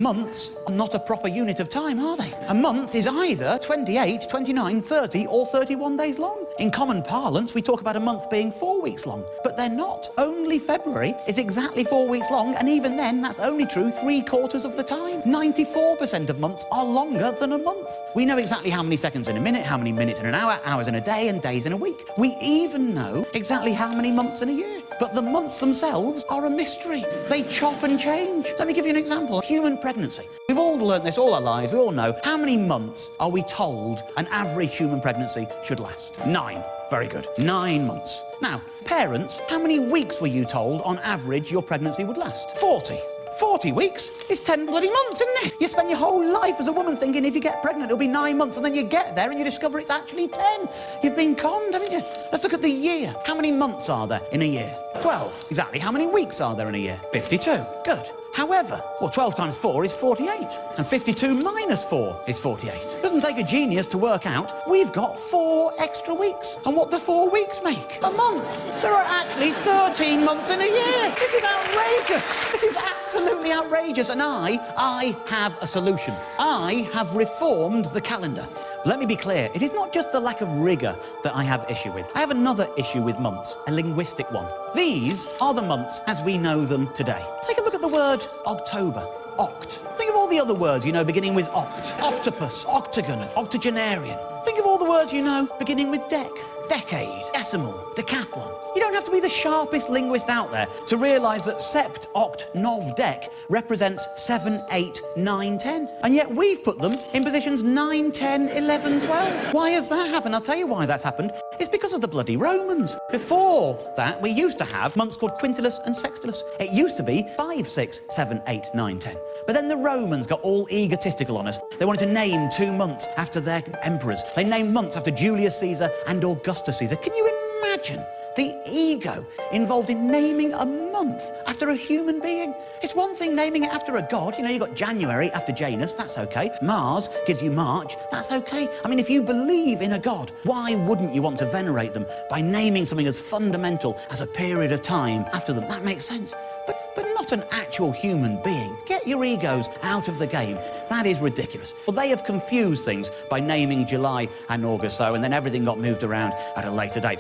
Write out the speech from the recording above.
Months are not a proper unit of time, are they? A month is either 28, 29, 30 or 31 days long. In common parlance, we talk about a month being 4 weeks long, but they're not. Only February is exactly 4 weeks long, and even then, that's only true 3/4 of the time. 94% of months are longer than a month. We know exactly how many seconds in a minute, how many minutes in an hour, hours in a day, and days in a week. We even know exactly how many months in a year. But the months themselves are a mystery. They chop and change. Let me give you an example. Human pregnancy. We've all learnt this all our lives. We all know. How many months are we told an average human pregnancy should last? 9. Very good. 9 months. Now, parents, how many weeks were you told on average your pregnancy would last? 40. 40 weeks is 10 bloody months, isn't it? You spend your whole life as a woman thinking if you get pregnant it'll be 9 months, and then you get there and you discover it's actually 10. You've been conned, haven't you? Let's look at the year. How many months are there in a year? 12. Exactly. How many weeks are there in a year? 52. Good. However, well, 12 times 4 is 48, and 52 minus 4 is 48. It doesn't take a genius to work out we've got 4 extra weeks. And what do 4 weeks make? A month. There are actually 13 months in a year. This is outrageous. This is absolutely outrageous, and I have a solution. I have reformed the calendar. Let me be clear, it is not just the lack of rigour that I have issue with. I have another issue with months, a linguistic one. These are the months as we know them today. Take a look at the word October. Oct. Think of all the other words you know beginning with oct. Octopus, octagon, octogenarian. Think of all the words you know beginning with dec. Decade, decimal, decathlon. You don't have to be the sharpest linguist out there to realise that sept, oct, nov, dec represents 7, 8, 9, 10. And yet we've put them in positions 9, 10, 11, 12. Why has that happened? I'll tell you why that's happened. It's because of the bloody Romans. Before that, we used to have months called quintilis and sextilis. It used to be 5, 6, 7, 8, 9, 10. But then the Romans got all egotistical on us. They wanted to name 2 months after their emperors. They named months after Julius Caesar and Augustus Caesar. Can you imagine the ego involved in naming a month after a human being? It's one thing naming it after a god. You know, you've got January after Janus, that's okay. Mars gives you March, that's okay. I mean, if you believe in a god, why wouldn't you want to venerate them by naming something as fundamental as a period of time after them? That makes sense. But not an actual human being. Get your egos out of the game. That is ridiculous. Well, they have confused things by naming July and August so, and then everything got moved around at a later date.